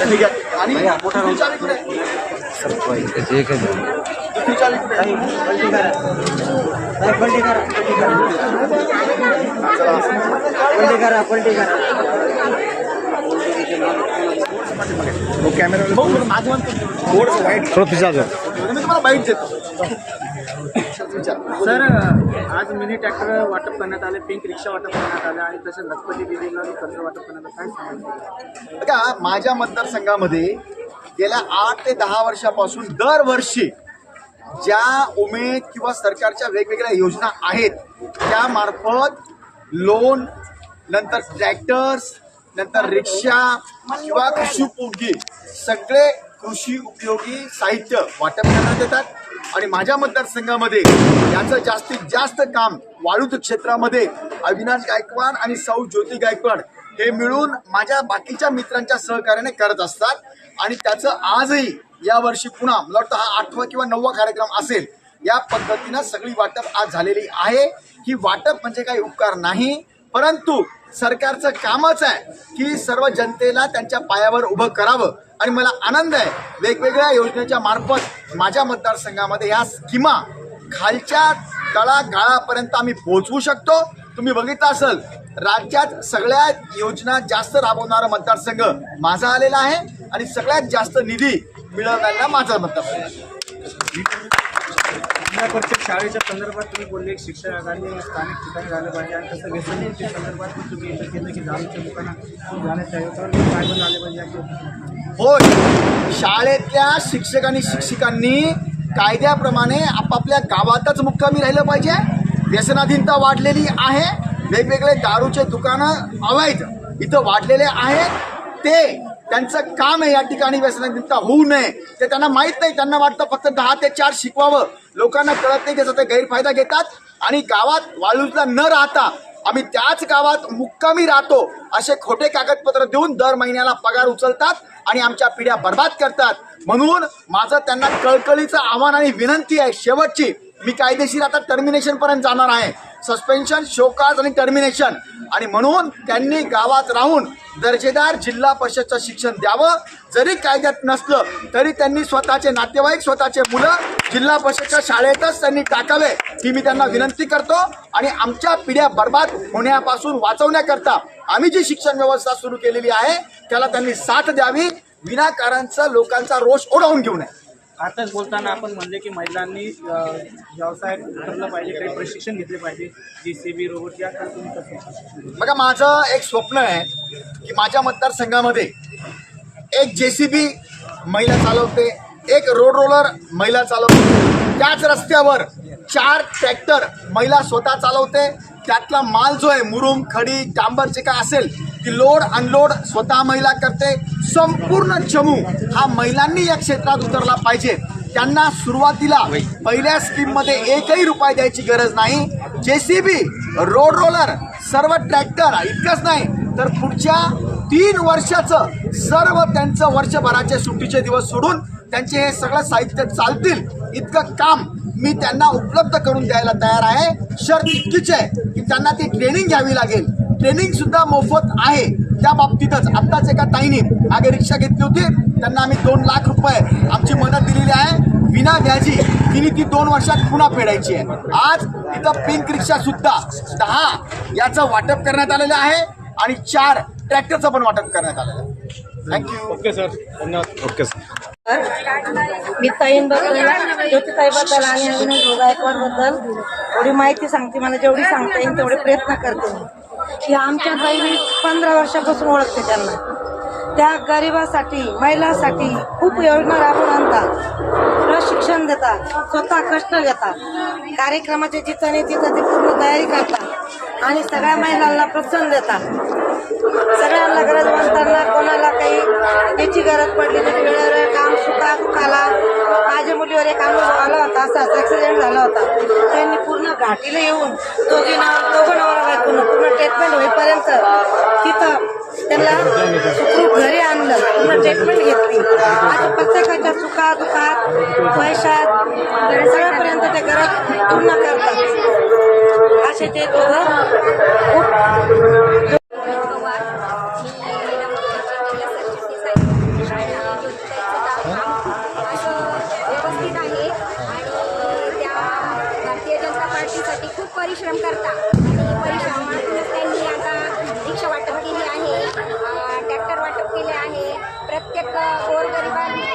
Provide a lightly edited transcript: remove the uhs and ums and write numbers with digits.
ठीक आहे. आणि दुसरी चावी कुठे आहे? दुसरी चावी कुठे आहे? तुम्हाला बाईट देतो. सर, आज मिनी ट्रॅक्टर वाटप करण्यात आले, पिंक रिक्षा वाटप करण्यात आले आणि तसेच लखपती दिदीला कर्ज वाटप करण्यात आलं. काय सांगायचं? बघा, माझ्या मतदारसंघामध्ये गेल्या 8 ते 10 वर्षापासून दरवर्षी ज्या उमेद किंवा सरकारच्या वेगवेगळ्या योजना आहेत त्यामार्फत लोन, नंतर ट्रॅक्टर्स, नंतर रिक्षा किंवा कृषी उपयोगी सगळे कृषी उपयोगी साहित्य वाटप करण्यात येतात. आणि माझ्या मतदारसंघामध्ये याचं जास्तीत जास्त काम वाळूज क्षेत्रामध्ये अविनाश गायकवाड आणि सौ ज्योती गायकवाड हे मिळून माझ्या बाकीच्या मित्रांच्या सहकार्याने करत असतात. आणि त्याचं आजही यावर्षी पुन्हा मला वाटतं हा 8वा किंवा 9वा कार्यक्रम असेल. या पद्धतीनं सगळी वाटप आज झालेली आहे. ही वाटप म्हणजे काही उपकार नाही, परंतु सरकारचं कामच आहे की सर्व जनतेला त्यांच्या पायावर उभं करावं. आणि मला आनंद आहे वेगवेगळ्या योजनेच्या मार्फत माझ्या मतदारसंघामध्ये ह्या स्कीमा खालच्या तळागाळापर्यंत आम्ही पोहोचवू शकतो. तुम्ही बघितलं असेल राज्यात सगळ्यात योजना जास्त राबवणारा मतदारसंघ माझा आलेला आहे आणि सगळ्यात जास्त निधी मिळवणारा माझा मतदारसंघ. प्रत्येक शाळेच्या संदर्भात तुम्ही बोलले शिक्षकांनी स्थानिक ठिकाणी झालं पाहिजे आणि तसं व्यसनाच्या संदर्भात पण तुम्ही इथं केलं की दारूच्या दुकानात जाण्यात यावं, तर काय पण झाले पाहिजे. होय, शाळेतल्या शिक्षक आणि शिक्षिकांनी कायद्याप्रमाणे आपापल्या गावातच मुक्कामी राहिलं पाहिजे. व्यसनाधीनता वाढलेली आहे, वेगवेगळे दारूचे दुकानं अवैध इथं वाढलेले आहेत. ते त्यांचं काम आहे या ठिकाणी व्यसनाधीनता होऊ नये. ते त्यांना माहीत नाही, त्यांना वाटतं फक्त 10 ते 4 शिकवावं. लोकांना कळत नाही त्याचा ते गैरफायदा घेतात आणि गावात वाळूजला न राहता आम्ही त्याच गावात मुक्कामी राहतो असे खोटे कागदपत्र देऊन दर महिन्याला पगार उचलतात आणि आमच्या पिढ्या बर्बाद करतात. म्हणून माझं त्यांना कळकळीचं आव्हान आणि विनंती आहे शेवटची. मी कायदेशीर आता टर्मिनेशन पर्यंत जाणार आहे, सस्पेन्शन, शोकाज आणि टर्मिनेशन. आणि म्हणून त्यांनी गावात राहून दर्जेदार जिल्हा परिषदचं शिक्षण द्यावं. जरी कायद्यात नसलं तरी त्यांनी स्वतःचे नातेवाईक, स्वतःचे मुलं जिल्हा परिषदच्या शाळेतच त्यांनी टाकावे ही मी त्यांना विनंती करतो. आणि आमच्या पिढ्या बर्बाद होण्यापासून वाचवण्याकरता आम्ही जी शिक्षण व्यवस्था सुरू केलेली आहे त्याला त्यांनी साथ द्यावी, विनाकारणचं लोकांचा रोष ओढवून घेऊ नये. आताच बोलताना आपण म्हणले की महिलांनी व्यवसाय करलं पाहिजे, काही प्रशिक्षण घेतले पाहिजे, JCB रोबोट या तुम्ही कसं. बघा, माझं एक स्वप्न आहे की माझ्या मतदारसंघामध्ये एक JCB महिला चालवते, एक रोड रोलर महिला चालवते, त्याच रस्त्यावर 4 ट्रॅक्टर महिला स्वतः चालवते. त्यातला माल जो आहे मुरुम, खडी, डांबर जे काय असेल ती लोड अनलोड स्वतः महिला करते. संपूर्ण जम्मू हा महिलांनी या क्षेत्रात उतरला पाहिजे. त्यांना सुरुवातीला पहिल्या स्कीममध्ये 1ही रुपया द्यायची गरज नाही. JCB, रोड रोलर, सर्व ट्रॅक्टर इतकंच नाही तर पुढच्या 3 वर्षाचं सर्व त्यांचं वर्षभराचे सुट्टीचे दिवस सोडून त्यांचे हे सगळं साहित्य चालतील इतकं काम मी त्यांना उपलब्ध करून द्यायला तयार आहे. शर्त इतकीच आहे की त्यांना ती ट्रेनिंग घ्यावी लागेल. ट्रेनिंग सुद्धा मोफत आहे. त्या बाबतीतच आत्ताच एका ताईने मागे रिक्षा घेतली होती, त्यांना आम्ही 2 लाख रुपये आमची मदत दिलेली आहे विना व्याजी. तिने ती 2 वर्षात पुन्हा फेडायची आहे. आज इथं पिंक रिक्षा सुद्धा 10 याचं वाटप करण्यात आलेलं आहे आणि 4 ट्रॅक्टरचं पण वाटप करण्यात आलेलं आहे. थँक्यू. ओके सर, धन्यवाद. Okay sir. मी ताईंबद्दल, ज्योतिताईबद्दल आणि अविनाश गायकवाडबद्दल थोडी माहिती सांगते. मला जेवढी सांगता येईल तेवढे प्रयत्न करते मी. की आमच्या ताई मी 15 वर्षापासून ओळखते त्यांना. त्या गरिबासाठी, महिलांसाठी खूप योजना राबवून आणतात, प्रशिक्षण देतात, स्वतः कष्ट घेतात, कार्यक्रमाच्या जिथं नाही तिथं ते पूर्ण तयारी करतात आणि सगळ्या महिलांना प्रोत्साहन देतात. सगळ्यांना गरजवंतांना कोणाला काही याची गरज पडली तरी वेळेवर काम सुखाला. माझ्या मुलीवर एक अनुभव आला होता, असाच ॲक्सिडेंट झाला होता. त्यांनी पूर्ण घाटीला येऊन दोघं नवरा बायकोनं पूर्ण ट्रीटमेंट होईपर्यंत तिथं त्यांना सुखरूप घरी आणलं, पूर्ण ट्रीटमेंट घेतली. आता प्रत्येकाच्या सुखादुखात, पैशात सगळ्यापर्यंत ते गरज पूर्ण करतात. असे ते दोघं खूप परिश्रम करता आणि परिश्रमातूनच त्यांनी आता रिक्षा वाटप केली आहे, ट्रॅक्टर वाटप केले आहे. प्रत्येक गोरगरिबांना